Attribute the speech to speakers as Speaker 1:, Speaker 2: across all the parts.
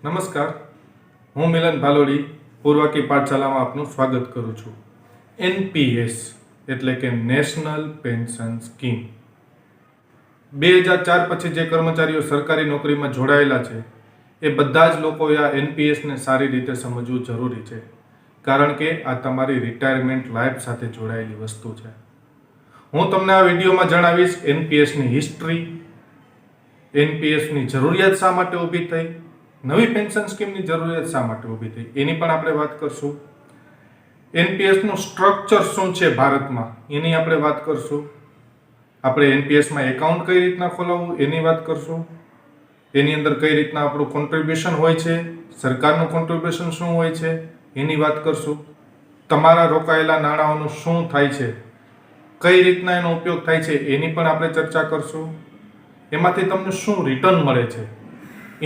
Speaker 1: નમસ્કાર, હું મિલન ભાલોડી પૂર્વાકી પાઠશાલામાં આપનું સ્વાગત કરું છું. એનપીએસ એટલે કે નેશનલ પેન્શન સ્કીમ. 2004 પછી જે કર્મચારીઓ સરકારી નોકરીમાં જોડાયેલા છે એ બધા જ લોકોએ આ એનપીએસને સારી રીતે સમજવું જરૂરી છે, કારણ કે આ તમારી રિટાયરમેન્ટ લાઈફ સાથે જોડાયેલી વસ્તુ છે. હું તમને આ વિડીયોમાં જણાવીશ એનપીએસની હિસ્ટ્રી, એનપીએસની જરૂરિયાત શા માટે ઊભી થઈ, નવી પેન્શન સ્કીમની જરૂરિયાત શા માટે ઊભી થઈ એની પણ આપણે વાત કરશું. એનપીએસનું સ્ટ્રક્ચર શું છે ભારતમાં એની આપણે વાત કરશું. આપણે એનપીએસમાં એકાઉન્ટ કઈ રીતના ખોલાવવું એની વાત કરશું. એની અંદર કઈ રીતના આપણું કોન્ટ્રીબ્યુશન હોય છે, સરકારનું કોન્ટ્રીબ્યુશન શું હોય છે એની વાત કરશું. તમારા રોકાયેલા નાણાંઓનું શું થાય છે, કઈ રીતના એનો ઉપયોગ થાય છે એની પણ આપણે ચર્ચા કરશું. એમાંથી તમને શું રિટર્ન મળે છે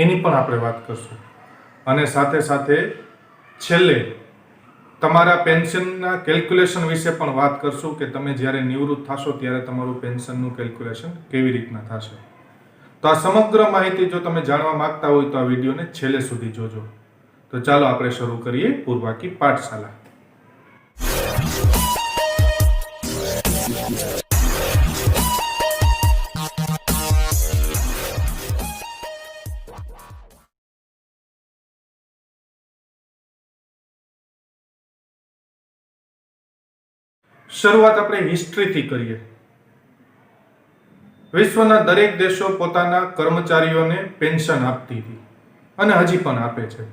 Speaker 1: એની પણ આપણે વાત કરશું. અને સાથે સાથે છેલ્લે તમારા પેન્શનના કેલ્ક્યુલેશન વિશે પણ વાત કરશું કે તમે જ્યારે નિવૃત્ત થશો ત્યારે તમારું પેન્શનનું કેલ્ક્યુલેશન કેવી રીતના થશે. તો આ સમગ્ર માહિતી જો તમે જાણવા માંગતા હોય તો આ વિડીયોને છેલ્લે સુધી જોજો. તો ચાલો આપણે શરૂ કરીએ પૂર્વાકી પાઠશાલા. શરૂઆત આપણે હિસ્ટ્રીથી કરીએ. વિશ્વના દરેક દેશો પોતાના કર્મચારીઓને પેન્શન આપતી હતી અને હજી પણ આપે છે.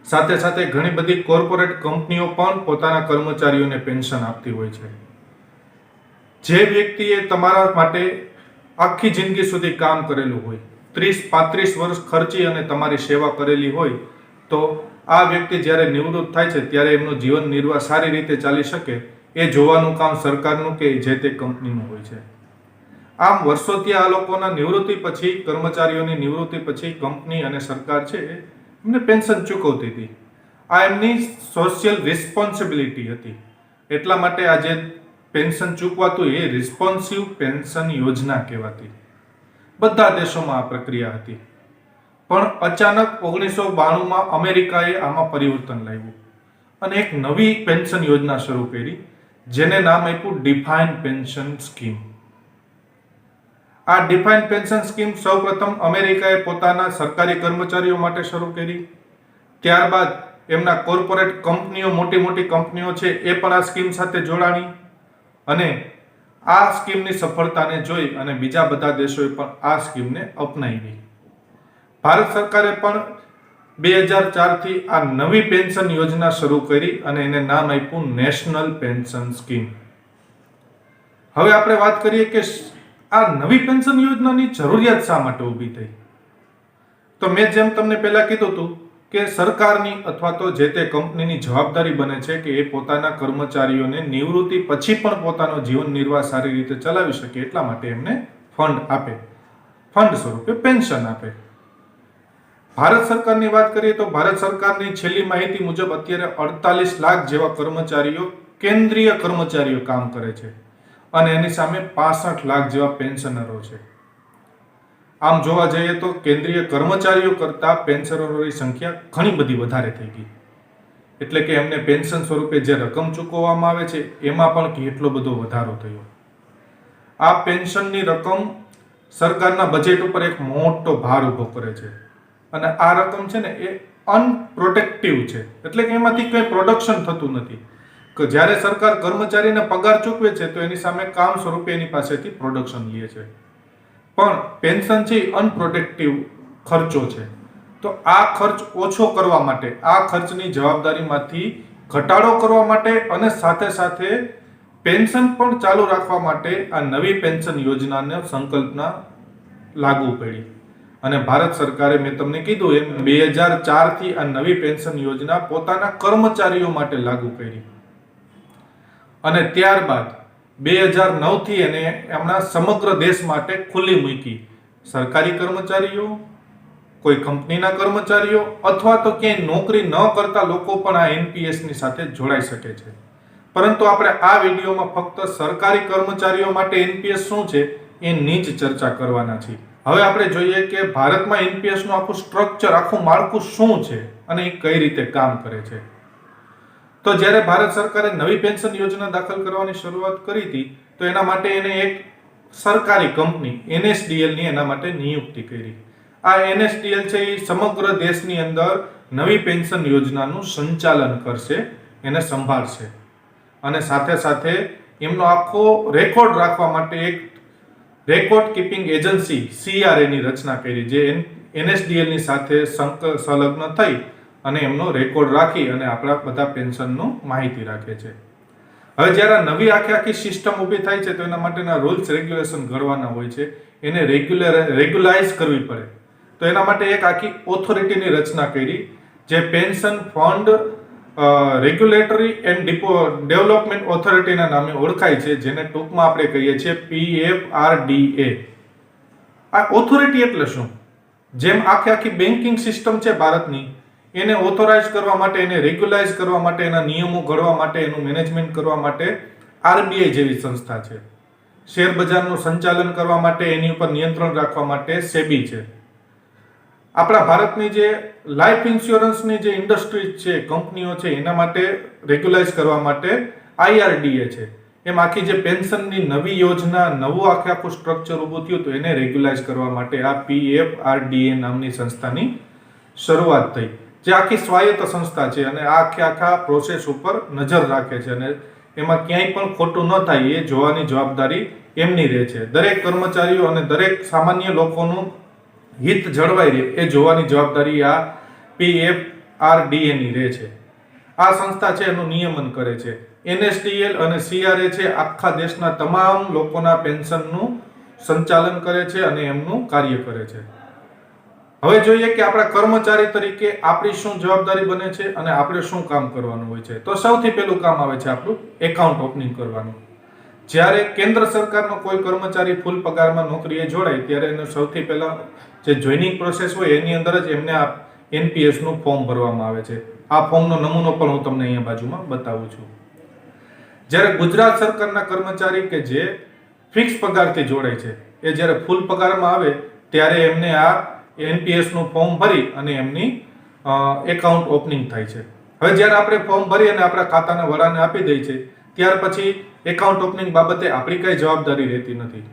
Speaker 1: સાથે સાથે ઘણી બધી કોર્પોરેટ કંપનીઓ પણ પોતાના કર્મચારીઓને પેન્શન આપતી હોય છે. જે વ્યક્તિએ તમારા માટે આખી જિંદગી સુધી કામ કરેલું હોય, 30-35 વર્ષ ખર્ચી અને તમારી સેવા કરેલી હોય, તો આ વ્યક્તિ જ્યારે નિવૃત્ત થાય છે ત્યારે એમનું જીવન નિર્વાહ સારી રીતે ચાલી શકે એ જોવાનું કામ સરકારનું કે જે તે કંપનીનું હોય છે. આમ વર્ષોથી આ લોકોના નિવૃત્તિ પછી, કર્મચારીઓની નિવૃત્તિ પછી કંપની અને સરકાર છે એમને પેન્શન ચૂકવતી હતી. આ એમની સોશિયલ રિસ્પોન્સિબિલિટી હતી. એટલા માટે આ જે પેન્શન ચૂકવાતું એ રિસ્પોન્સિવ પેન્શન યોજના કહેવાતી. બધા દેશોમાં આ પ્રક્રિયા હતી. પણ અચાનક 1992માં અમેરિકાએ આમાં પરિવર્તન લાવ્યું અને એક નવી પેન્શન યોજના શરૂ કરી, જેને નામ આપ્યું ડિફાઇન્ડ પેન્શન સ્કીમ. આ ડિફાઇન્ડ પેન્શન સ્કીમ સૌપ્રથમ અમેરિકાએ પોતાના સરકારી કર્મચારીઓ માટે શરૂ કરી. ત્યારબાદ એમના કોર્પોરેટ કંપનીઓ, મોટી મોટી કંપનીઓ છે એ પણ આ સ્કીમ સાથે જોડાણી અને આ સ્કીમની સફળતાને જોઈ અને બીજા બધા દેશોએ પણ આ સ્કીમને અપનાવી. ભારત સરકારે પણ 2004થી આ નવી પેન્શન યોજના શરૂ કરી અને એને નામ આપ્યું નેશનલ પેન્શન સ્કીમ. હવે આપણે વાત કરીએ કે આ નવી પેન્શન યોજનાની જરૂરિયાત શા માટે ઊભી થઈ. તો મેં જેમ તમને પહેલા કીધું હતું કે સરકારની અથવા તો જે તે કંપનીની જવાબદારી બને છે કે એ પોતાના કર્મચારીઓને નિવૃત્તિ પછી પણ પોતાનો જીવન નિર્વાહ સારી રીતે ચલાવી શકે, એટલા માટે એમને ફંડ આપે, ફંડ સ્વરૂપે પેન્શન આપે. ભારત સરકારની વાત કરીએ તો ભારત સરકારની છેલ્લી માહિતી મુજબ અત્યારે 48 લાખ જેવા કર્મચારીઓ, કેન્દ્રીય કર્મચારીઓ કામ કરે છે અને એની સામે 65 લાખ જેવા પેન્શનરો છે. આમ જોવા જઈએ તો કેન્દ્રીય કર્મચારીઓ કરતાં પેન્શનરોની સંખ્યા ઘણી બધી વધારે થઈ ગઈ. એટલે કે એમને પેન્શન સ્વરૂપે જે રકમ ચૂકવવામાં આવે છે એમાં પણ કેટલો બધો વધારો થયો. આ પેન્શનની રકમ સરકારના બજેટ ઉપર એક મોટો ભાર ઊભો કરે છે અને આ રકમ છે ને એ અનપ્રોટેક્ટિવ છે. એટલે કે એમાંથી કંઈ પ્રોડક્શન થતું નથી. કે જ્યારે સરકાર કર્મચારીને પગાર ચૂકવે છે તો એની સામે કામ સ્વરૂપે એની પાસેથી પ્રોડક્શન લે છે. પણ પેન્શન છે એ અનપ્રોટેક્ટિવ ખર્ચો છે. તો આ ખર્ચ ઓછો કરવા માટે, આ ખર્ચની જવાબદારીમાંથી ઘટાડો કરવા માટે અને સાથે સાથે પેન્શન પણ ચાલુ રાખવા માટે આ નવી પેન્શન યોજનાને સંકલ્પના લાગુ પડી અને ભારત સરકારે, મેં તમને કીધું એમ, 2004થી આ નવી પેન્શન યોજના પોતાના કર્મચારીઓ માટે લાગુ કરી અને ત્યારબાદ 2009થી એને એમના સમગ્ર દેશ માટે ખુલ્લી મૂકી. સરકારી કર્મચારીઓ, કોઈ કંપનીના કર્મચારીઓ અથવા તો ક્યાંય નોકરી ન કરતા લોકો પણ આ એનપીએસની સાથે જોડાઈ શકે છે. પરંતુ આપણે આ વિડીયોમાં ફક્ત સરકારી કર્મચારીઓ માટે એનપીએસ શું છે એની જ ચર્ચા કરવાના છીએ. હવે આપણે જોઈએ કે ભારતમાં એનપીએસ નું આખું સ્ટ્રક્ચર, આખું માળખું શું છે અને એ કઈ રીતે કામ કરે છે. તો જ્યારે ભારત સરકારે નવી પેન્શન યોજના દાખલ કરવાની શરૂઆત કરી હતી તો એના માટે એને એક સરકારી કંપની એનએસડીએલ ની એના માટે નિયુક્તિ કરી. આ એનએસડીએલ છે એ સમગ્ર દેશની અંદર નવી પેન્શન યોજનાનું સંચાલન કરશે, એને સંભાળશે અને સાથે સાથે એમનો આખો રેકોર્ડ રાખવા માટે એક રેકોર્ડ કીપિંગ એજન્સી CRA ની રચના કરી, જે એનએસડીએલ ની સાથે સંલગ્ન થઈ અને એમનો રેકોર્ડ રાખી અને આપણા બધા પેન્શનનું માહિતી રાખે છે. હવે જ્યારે નવી આખી સિસ્ટમ ઊભી થાય છે તો એના માટેના રૂલ્સ રેગ્યુલેશન ઘડવાના હોય છે, એને રેગ્યુલાઇઝ કરવી પડે. તો એના માટે એક આખી ઓથોરિટીની રચના કરી જે pension fund regulatory and development ઓથોરિટીના નામે ઓળખાય છે, જેને ટૂંકમાં આપણે કહીએ છીએ PFRDA. આ ઓથોરિટી એટલે શું? જેમ આખી બેન્કિંગ સિસ્ટમ છે ભારતની, એને ઓથોરાઇઝ કરવા માટે, એને રેગ્યુલાઇઝ કરવા માટે, એના નિયમો ઘડવા માટે, એનું મેનેજમેન્ટ કરવા માટે RBI જેવી સંસ્થા છે. શેર બજારનું સંચાલન કરવા માટે, એની ઉપર નિયંત્રણ રાખવા માટે SEBI છે. આપણા ભારતની જે લાઈફ ઇન્સ્યોરન્સની જે ઇન્ડસ્ટ્રી છે, કંપનીઓ છે, એના માટે રેગ્યુલાઇઝ કરવા માટે IRDA છે. એમ આખી જે પેન્શનની નવી યોજના, નવું આખું સ્ટ્રક્ચર ઊભું થયું તો એને રેગ્યુલાઇઝ કરવા માટે આ PFRDA નામની સંસ્થાની શરૂઆત થઈ, જે આખી સ્વાયત્ત સંસ્થા છે અને આખા પ્રોસેસ ઉપર નજર રાખે છે અને એમાં ક્યાંય પણ ખોટું ન થાય એ જોવાની જવાબદારી એમની રહે છે. દરેક કર્મચારીઓ અને દરેક સામાન્ય લોકોનું હિત જળવાઈ રહે એ જોવાની જવાબદારી આ PFRDA ની રહે છે. આ સંસ્થા છે એનું નિયમન કરે છે. એનએસડીએલ અને CRA છે આખા દેશના તમામ લોકોના પેન્શનનું સંચાલન કરે છે અને એમનું કાર્ય કરે છે. હવે જોઈએ કે આપણા કર્મચારી તરીકે આપણી શું જવાબદારી બને છે અને આપણે શું કામ કરવાનું હોય છે. તો સૌથી પહેલું કામ આવે છે આપણું એકાઉન્ટ ઓપનિંગ કરવાનું. જ્યારે કેન્દ્ર સરકારનો કોઈ કર્મચારી ફૂલ પગારમાં નોકરીએ જોડાય ત્યારે એને સૌથી પહેલા જે જોઈનિંગ પ્રોસેસ હોય એની અંદર જ એમને આ એનપીએસ નું ફોર્મ ભરવામાં આવે છે. આ ફોર્મનો નમૂનો પણ હું તમને અહીંયા બાજુમાં બતાવું છું. જ્યારે ગુજરાત સરકારના કર્મચારી કે જે ફિક્સ પગારથી જોડાય છે એ જ્યારે ફૂલ પગારમાં આવે ત્યારે એમને આ એનપીએસ નું ફોર્મ ભરી અને એમની એકાઉન્ટ ઓપનિંગ થાય છે. હવે જ્યારે આપણે ફોર્મ ભરી અને આપણા ખાતાના વડાને આપી દઈએ છીએ ત્યાર પછી એકાઉન્ટ ઓપનિંગ બાબતે આપણી કઈ જવાબદારી રહેતી નથી.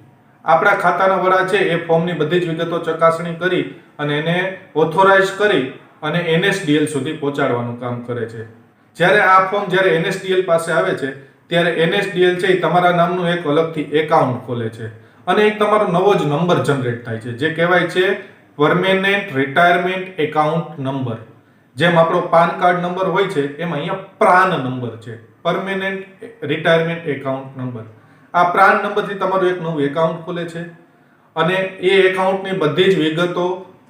Speaker 1: આપણા ખાતાના વડા છે એ ફોર્મની બધી જ વિગતો ચકાસણી કરી અને એને ઓથોરાઇઝ કરી અને એનએસડીએલ સુધી પહોંચાડવાનું કામ કરે છે. જ્યારે આ ફોર્મ જ્યારે એનએસડીએલ પાસે આવે છે ત્યારે એનએસડીએલ છે એ તમારા નામનું એક અલગથી એકાઉન્ટ ખોલે છે અને એક તમારો નવો જ નંબર જનરેટ થાય છે, જે કહેવાય છે પરમેનન્ટ રિટાયરમેન્ટ એકાઉન્ટ નંબર. જેમ આપણો પાન કાર્ડ નંબર હોય છે એમ અહીંયા પ્રાન નંબર છે, પરમેનન્ટ રિટાયરમેન્ટ એકાઉન્ટ નંબર. આ પ્રાન નંબરથી તમારું એક નવું એકાઉન્ટ ખુલે છે અને એ એકાઉન્ટની બધી જ વિગતો,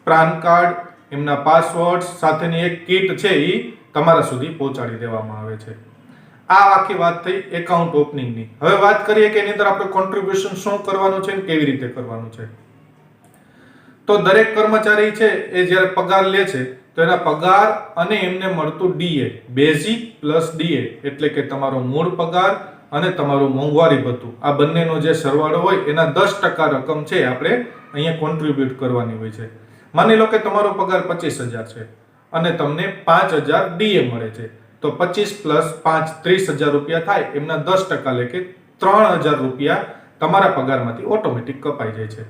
Speaker 1: પ્રાન કાર્ડ, એમના પાસવર્ડ સાથેની એક કીટ છે એ તમારા સુધી પહોંચાડી દેવામાં આવે છે. આ આખી વાત થઈ એકાઉન્ટ ઓપનિંગની. હવે વાત કરીએ કે એની અંદર આપણે કોન્ટ્રીબ્યુશન શું કરવાનું છે અને કેવી રીતે કરવાનું છે. તો દરેક કર્મચારી છે એ જ્યારે પગાર લે છે તો એના પગાર અને એમને મળતું DA, બેઝિક પ્લસ DA, એટલે કે તમારો મૂળ પગાર અને તમારું મોંઘવારી ભથ્થું, આ બંનેનો જે સરવાળો હોય એના 10% રકમ છે આપણે અહીંયા કોન્ટ્રીબ્યુટ કરવાની હોય છે. માની લો કે તમારો પગાર 25,000 છે અને તમને 5,000 DA મળે છે, તો 25 પ્લસ 5 30,000 રૂપિયા થાય. એમના 10% લેખે 3,000 રૂપિયા તમારા પગારમાંથી ઓટોમેટિક કપાઈ જાય છે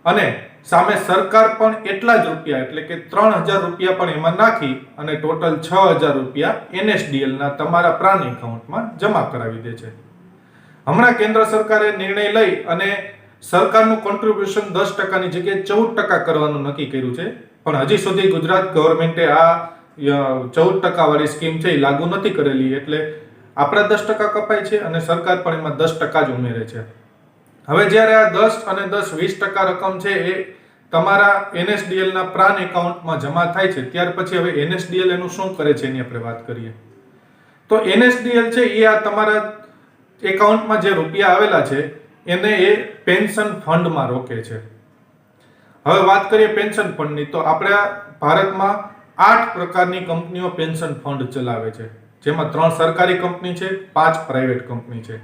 Speaker 1: અને સામે સરકાર પણ એટલા જ રૂપિયા એટલે કે 3,000 રૂપિયા પણ એમાં નાખી અને ટોટલ 6,000 રૂપિયા એનએસડીએલ ના તમારા પ્રાન એકાઉન્ટમાં જમા કરાવી દે છે. હમણાં કેન્દ્ર સરકારે નિર્ણય લઈ અને સરકારનું કોન્ટ્રીબ્યુશન 10%ની જગ્યાએ 14% કરવાનું નક્કી કર્યું છે, પણ હજી સુધી ગુજરાત ગવર્મેન્ટે આ 14% વાળી સ્કીમ છે એ લાગુ નથી કરેલી, એટલે આપણા 10% કપાય છે અને સરકાર પણ એમાં 10% જ ઉમેરે છે. હવે જ્યારે આ 10 અને 10 20% રકમ છે એ તમારા એનએસડીએલ ના પ્રાન એકાઉન્ટમાં જમા થાય છે, ત્યાર પછી હવે એનએસડીએલ એનું શું કરે છે એની આપણે વાત કરીએ. તો એનએસડીએલ છે એ આ તમારા એકાઉન્ટમાં જે રૂપિયા આવેલા છે એને એ પેન્શન ફંડમાં રોકે છે. હવે વાત કરીએ પેન્શન ફંડની, તો આપણા ભારતમાં 8 પ્રકારની કંપનીઓ પેન્શન ફંડ ચલાવે છે, જેમાં 3 સરકારી કંપની છે, 5 પ્રાઇવેટ કંપની છે.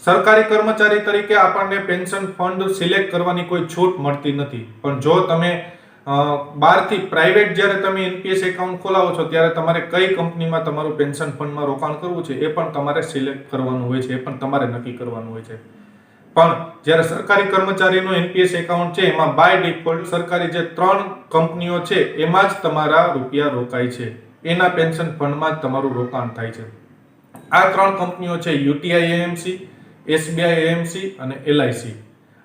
Speaker 1: સરકારી કર્મચારી તરીકે આપણને પેન્શન ફંડ સિલેક્ટ કરવાની કોઈ છૂટ મળતી નથી, પણ જો તમે બહારથી પ્રાઇવેટ જ્યારે તમે એનપીએસ એકાઉન્ટ ખોલાવો છો ત્યારે તમારે કઈ કંપનીમાં તમારું પેન્શન ફંડમાં રોકાણ કરવું છે એ પણ તમારે સિલેક્ટ કરવાનું હોય છે, એ પણ તમારે નક્કી કરવાનું હોય છે. પણ જ્યારે સરકારી કર્મચારીનું એનપીએસ એકાઉન્ટ છે એમાં બાય ડિફોલ્ટ સરકારી જે 3 કંપનીઓ છે એમાં જ તમારા રૂપિયા રોકાય છે, એના પેન્શન ફંડમાં જ તમારું રોકાણ થાય છે. આ 3 કંપનીઓ છે યુટીઆઈ એએમસી, એસબીઆઈ એએમસી અને એલઆઈસી.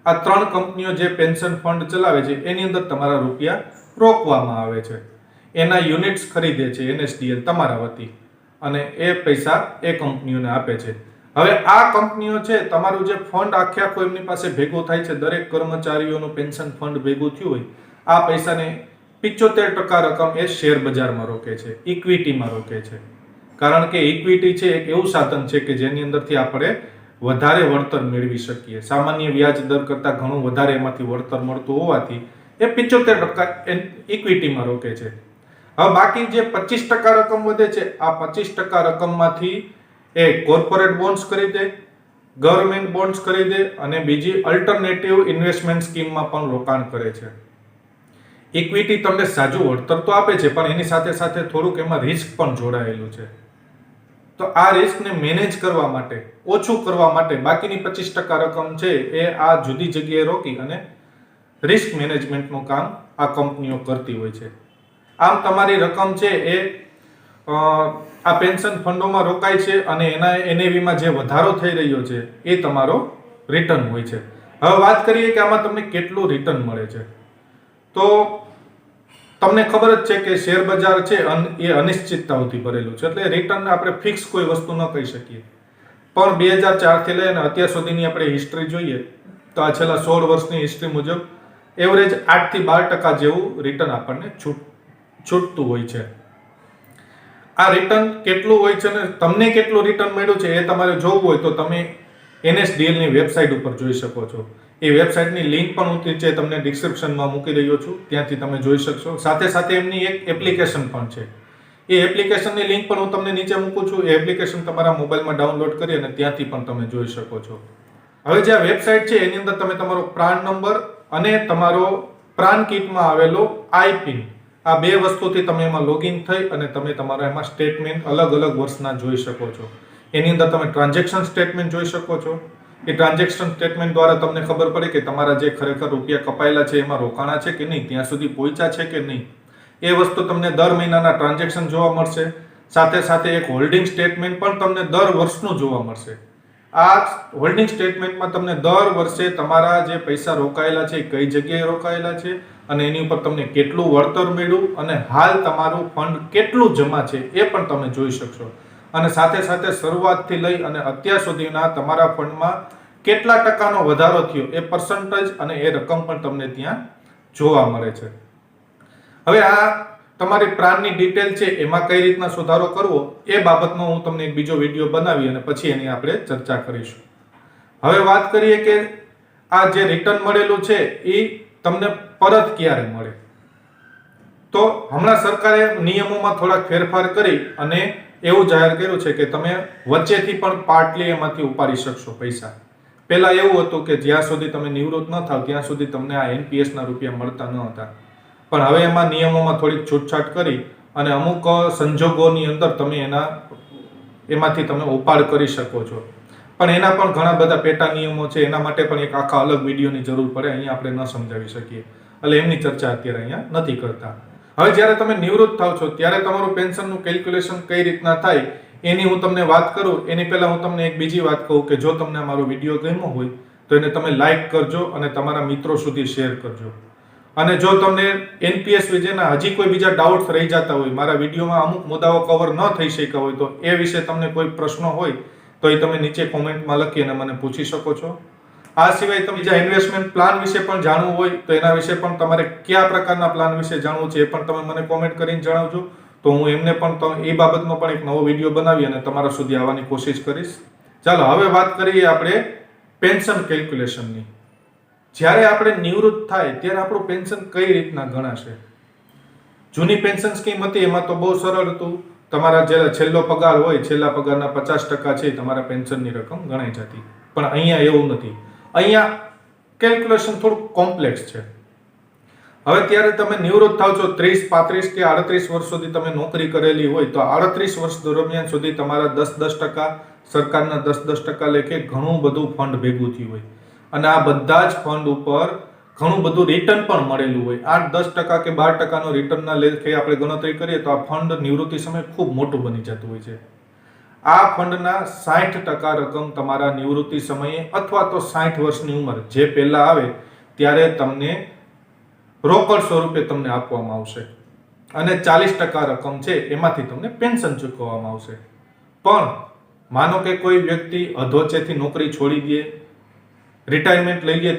Speaker 1: આ 3 કંપનીઓ જે પેન્શન ફંડ ચલાવે છે એની અંદર તમારા રૂપિયા રોકવામાં આવે છે. એના યુનિટ્સ ખરીદે છે એનએસડીએલ તમારા વતી અને એ પૈસા એ કંપનીઓને આપે છે. હવે આ કંપનીઓ છે તમારું જે ફંડ આખો એમની પાસે ભેગો થાય છે, દરેક કર્મચારીઓનું પેન્શન ફંડ ભેગું થયું હોય, આ પૈસાને 75% રકમ એ શેર બજારમાં રોકે છે, ઇક્વિટીમાં રોકે છે. કારણ કે ઇક્વિટી છે એક એવું સાધન છે કે જેની અંદરથી આપણે વધારે વળતર મેળવી શકીએ. સામાન્ય વ્યાજ દર કરતાં ઘણું વધારે એમાંથી વળતર મળતું હોવાથી એ 75% ઇક્વિટીમાં રોકે છે. હવે બાકી જે 25% રકમ વધે છે, આ 25% રકમમાંથી એ કોર્પોરેટ બોન્ડ્સ ખરીદે, ગવર્મેન્ટ બોન્ડ્સ ખરીદે અને બીજી અલ્ટરનેટિવ ઇન્વેસ્ટમેન્ટ સ્કીમમાં પણ રોકાણ કરે છે. ઇક્વિટી તમને સાજું વળતર તો આપે છે, પણ એની સાથે સાથે થોડુંક એમાં રિસ્ક પણ જોડાયેલું છે. તો આ રિસ્કને મેનેજ કરવા માટે, ઓછું કરવા માટે બાકીની 25% રકમ છે એ આ જુદી જગ્યાએ રોકી અને રિસ્ક મેનેજમેન્ટનું કામ આ કંપનીઓ કરતી હોય છે. આમ તમારી રકમ છે એ આ પેન્શન ફંડોમાં રોકાય છે અને એના એનએવીમાં જે વધારો થઈ રહ્યો છે એ તમારો રિટર્ન હોય છે. હવે વાત કરીએ કે આમાં તમને કેટલું રિટર્ન મળે છે. તો તમને ખબર જ છે કે શેર બજાર છે એ અનિશ્ચિતતાઓથી ભરેલું છે, એટલે રિટર્ન આપણે ફિક્સ કોઈ વસ્તુ ન કહી શકીએ. પણ 2004 થી લઈને અત્યાર સુધીની આપણે હિસ્ટ્રી જોઈએ તો આ છેલ્લા 16 વર્ષની હિસ્ટ્રી મુજબ એવરેજ 8 થી 12% જેવું રિટર્ન આપણને છૂટતું હોય છે. આ રિટર્ન કેટલું હોય છે અને તમને કેટલું રિટર્ન મળ્યું છે એ તમારે જોવું હોય તો તમે એનએસડીએલ ની વેબસાઇટ ઉપર જોઈ શકો છો. એ વેબસાઇટની લિંક પણ હું નીચે તમને ડિસ્ક્રિપ્શનમાં મૂકી રહ્યો છું, ત્યાંથી તમે જોઈ શકશો. સાથે સાથે એમની એક એપ્લિકેશન પણ છે, એ એપ્લિકેશનની લિંક પણ હું તમને નીચે મૂકું છું. એ એપ્લિકેશન તમારા મોબાઈલમાં ડાઉનલોડ કરી અને ત્યાંથી પણ તમે જોઈ શકો છો. હવે જે આ વેબસાઇટ છે એની અંદર તમે તમારો પ્રાન નંબર અને તમારો પ્રાન કિટમાં આવેલો આઈપિન, આ બે વસ્તુથી તમે એમાં લોગિન થઈ અને તમે તમારા એમાં સ્ટેટમેન્ટ અલગ અલગ વર્ષના જોઈ શકો છો. એની અંદર તમે ટ્રાન્ઝેક્શન સ્ટેટમેન્ટ જોઈ શકો છો. એ ટ્રાન્ઝેક્શન સ્ટેટમેન્ટ દ્વારા તમને ખબર પડે કે તમારા જે ખરેખર રૂપિયા કપાયેલા છે એમાં રોકાણા છે કે નહીં, ત્યાં સુધી પહોંચ્યા છે કે નહીં. એ વસ્તુ તમને દર મહિનાના ટ્રાન્ઝેક્શન જોવા મળશે. સાથે સાથે એક હોલ્ડિંગ સ્ટેટમેન્ટ પણ તમને દર વર્ષનું જોવા મળશે. આ હોલ્ડિંગ સ્ટેટમેન્ટમાં તમને દર વર્ષે તમારા જે પૈસા રોકાયેલા છે કઈ જગ્યાએ રોકાયેલા છે અને એની ઉપર તમને કેટલું વળતર મળ્યું અને હાલ તમારું ફંડ કેટલું જમા છે એ પણ તમે જોઈ શકશો. અને સાથે સાથે શરૂઆતથી લઈ અને અત્યાર સુધીના તમારા ફંડમાં કેટલા ટકાનો વધારો થયો એ પર્સન્ટેજ અને એ રકમ પણ તમને ત્યાં જોવા મળે છે. હવે આ તમારી પ્લાનની ડિટેલ છે એમાં કઈ રીતના સુધારો કરવો એ બાબતનો હું તમને એક બીજો વિડીયો બનાવી અને પછી એની આપણે ચર્ચા કરીશું. હવે વાત કરીએ કે આ જે રિટર્ન મળેલું છે એ તમને પરત ક્યારે મળે. તો હમણાં સરકારે નિયમોમાં થોડાક ફેરફાર કરી અને એવું જાહેર કર્યું છે કે તમે વચ્ચેથી પણ પાર્ટલી એમાંથી ઉપાડી શકશો પૈસા. પહેલા એવું હતું કે જ્યાં સુધી તમે નિવૃત્ત ન થાવ ત્યાં સુધી તમને આ એનપીએસના રૂપિયા મળતા ન હતા, પણ હવે એમાં નિયમોમાં થોડીક છૂટછાટ કરી અને અમુક સંજોગોની અંદર તમે એમાંથી તમે ઉપાડ કરી શકો છો. પણ એના પણ ઘણા બધા પેટા નિયમો છે, એના માટે પણ એક આખા અલગ વિડીયોની જરૂર પડે, અહીંયા આપણે ન સમજાવી શકીએ, એટલે એમની ચર્ચા અત્યારે અહીંયા નથી કરતા. હવે જ્યારે તમે નિવૃત્ત થાવ છો ત્યારે તમારું પેન્શનનું કેલ્ક્યુલેશન કઈ રીતના થાય એની હું તમને વાત કરું. એની પહેલા હું તમને એક બીજી વાત કહું કે જો તમને મારો વિડીયો ગમ્યો હોય તો એને તમે લાઈક કરજો અને તમારા મિત્રો સુધી શેર કરજો. અને જો તમને એનપીએસ વિશેના હજી કોઈ બીજા ડાઉટ્સ રહી જતા હોય, મારા વિડીયોમાં અમુક મુદ્દાઓ કવર ન થઈ શક્યા હોય તો એ વિશે તમને કોઈ પ્રશ્નો હોય તો એ તમે નીચે કોમેન્ટમાં લખી અને મને પૂછી શકો છો. આ સિવાય તમે બીજા ઇન્વેસ્ટમેન્ટ પ્લાન વિશે પણ જાણવું હોય તો એના વિશે પણ તમારે કયા પ્રકારના પ્લાન વિશે જાણવું છે એ પણ તમે મને કોમેન્ટ કરીને જણાવજો, તો હું એમને પણ એ બાબતનો પણ એક નવો વિડીયો બનાવી અને તમારા સુધી આવવાની કોશિશ કરીશ. ચાલો હવે વાત કરીએ આપણે પેન્શન કેલ્ક્યુલેશનની. જ્યારે આપણે નિવૃત્ત થાય ત્યારે આપણું પેન્શન કઈ રીતના ગણાશે. જૂની પેન્શન સ્કીમ હતી એમાં તો બહુ સરળ હતું. તમારા જે છેલ્લો પગાર હોય છેલ્લા પગારના 50% છે તમારા પેન્શનની રકમ ગણાઈ જતી. પણ અહીંયા એવું નથી. અહીંયા કેલ્ક્યુલેશન થોડું કોમ્પ્લેક્સ છે. હવે ત્યારે તમે નિવૃત્ત થાવ છો 30, 35 કે 38 વર્ષ સુધી તમે નોકરી કરેલી હોય તો 38 વર્ષ દરમિયાન સુધી તમારા 10% સરકારના 10% લેખે ઘણું બધું ફંડ ભેગું થયું હોય અને આ બધા જ ફંડ ઉપર ઘણું બધું રિટર્ન પણ મળેલું હોય. 8-10% કે 12%નો રિટર્નના લેખે આપણે ગણતરી કરીએ તો આ ફંડ નિવૃત્તિ સમયે ખૂબ મોટું બની જતું હોય છે. આ ફંડના 60% રકમ તમારા નિવૃત્તિ સમયે અથવા તો 60 વર્ષની ઉંમર જે પહેલા આવે ત્યારે તમને રોકડ સ્વરૂપે તમને આપવામાં આવશે અને 40% રકમ છે એમાંથી તમને પેન્શન ચૂકવવામાં આવશે. પણ માનો કે કોઈ વ્યક્તિ અધવચ્ચેથી નોકરી છોડી દે, રિટાયરમેન્ટ લઈ લે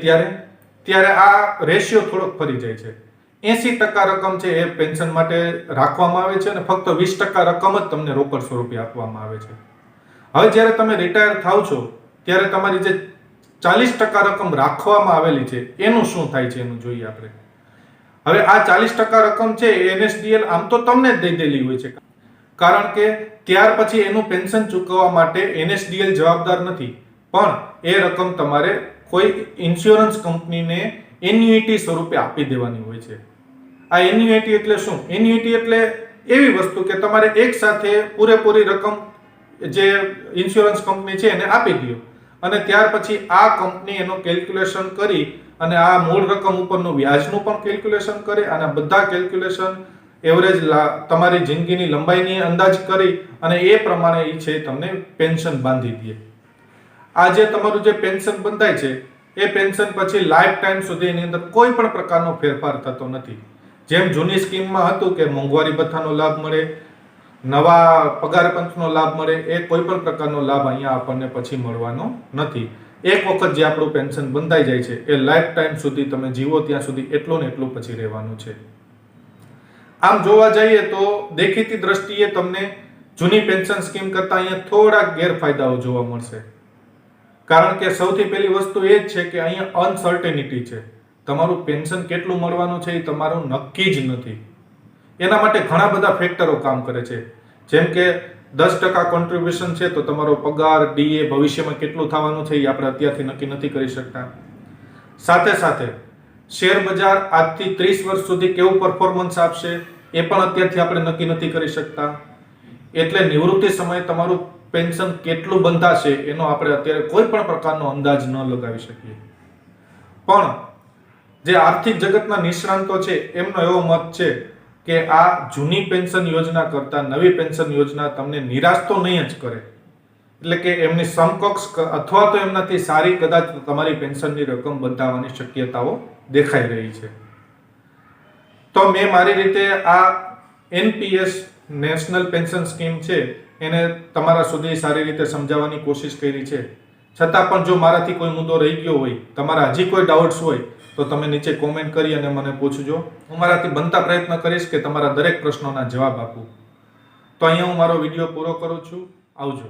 Speaker 1: ત્યારે આ રેશિયો થોડોક ફરી જાય છે. 80% રકમ છે એ પેન્શન માટે રાખવામાં આવે છે અને ફક્ત 20% રકમ જ તમને રોકડ સ્વરૂપે આપવામાં આવે છે. હવે જ્યારે તમે રિટાયર થાવ છો ત્યારે તમારી જે 40% રકમ રાખવામાં આવેલી છે એનું શું થાય છે એનું જોઈએ આપણે. હવે આ 40% રકમ છે એનએસડીએલ આમ તો તમને જ દઈ દેલી હોય છે, કારણ કે ત્યાર પછી એનું પેન્શન ચૂકવવા માટે એનએસડીએલ જવાબદાર નથી, પણ એ રકમ તમારે કોઈ ઇન્સ્યોરન્સ કંપનીને એન્યુઇટી સ્વરૂપે આપી દેવાની હોય છે. આ એન્યુઇટી એટલે શું? એન્યુઇટી એટલે એવી વસ્તુ કે તમારે એક સાથે પૂરેપૂરી રકમ જે ઇન્સ્યોરન્સ કંપની છે એને આપી દો અને ત્યાર પછી આ કંપની એનું કેલ્ક્યુલેશન કરી અને આ મૂળ રકમ ઉપરનું વ્યાજનું પણ કેલ્ક્યુલેશન કરે અને બધા કેલ્ક્યુલેશન એવરેજ તમારી જિંદગીની લંબાઈની અંદાજ કરી અને એ પ્રમાણે એ છે તમને પેન્શન બાંધી દે. આ જે તમારું જે પેન્શન બંધાય છે એ પેન્શન પછી લાઈફ ટાઈમ સુધી એની અંદર કોઈ પણ પ્રકારનો ફેરફાર થતો નથી. જેમ જૂની સ્કીમમાં હતું કે મોંઘવારી ભથ્થાનો લાભ મળે, નવા પગાર પંચનો લાભ મળે, એ કોઈ પણ પ્રકારનો લાભ અહીંયા આપણને પછી મળવાનો નથી. એક વખત જે આપણું પેન્શન બંધાઈ જાય છે એ લાઈફ ટાઈમ સુધી તમે જીવો ત્યાં સુધી એટલું ને એટલું પછી રહેવાનું છે. આમ જોવા જઈએ તો દેખીતી દ્રષ્ટિએ તમને જૂની પેન્શન સ્કીમ કરતા અહીંયા થોડાક ગેરફાયદાઓ જોવા મળશે, કારણ કે સૌથી પહેલી વસ્તુ એ જ છે કે અહીંયા અનસર્ટેનિટી છે. તમારું પેન્શન કેટલું મળવાનું છે એ તમારું નક્કી જ નથી. એના માટે ઘણા બધા ફેક્ટરો કામ કરે છે, જેમ કે 10% કોન્ટ્રીબ્યુશન છે તો તમારો પગાર, ડીએ ભવિષ્યમાં કેટલું થવાનું છે એ આપણે અત્યારથી નક્કી નથી કરી શકતા. સાથે સાથે શેર બજાર આજથી 30 વર્ષ સુધી કેવું પરફોર્મન્સ આપશે એ પણ અત્યારથી આપણે નક્કી નથી કરી શકતા. એટલે નિવૃત્તિ સમયે તમારું પેન્શન કેટલું બંધાશે એનો આપણે અત્યારે કોઈ પણ પ્રકારનો અંદાજ ન લગાવી શકીએ. પણ જે આર્થિક જગતના નિષ્ણાંતો છે એમનો એવો મત છે કે આ જૂની પેન્શન યોજના કરતા નવી પેન્શન યોજના તમને નિરાશ તો નહીં જ કરે, એટલે કે એમની સમકક્ષ અથવા તો એમનાથી સારી કદાચ તમારી પેન્શનની રકમ બંધાવવાની શક્યતાઓ દેખાઈ રહી છે. તો મેં મારી રીતે આ એનપીએસ નેશનલ પેન્શન સ્કીમ છે એને તમારા સુધી સારી રીતે સમજાવવાની કોશિશ કરી છે. છતાં પણ જો મારાથી કોઈ મુદ્દો રહી ગયો હોય, તમારા હજી કોઈ ડાઉટ્સ હોય તો તમે નીચે કોમેન્ટ કરી અને મને પૂછજો. હું મારાથી બનતા પ્રયત્ન કરીશ કે તમારા દરેક પ્રશ્નોના જવાબ આપું. તો અહીંયા હું મારો વિડીયો પૂરો કરું છું. આવજો.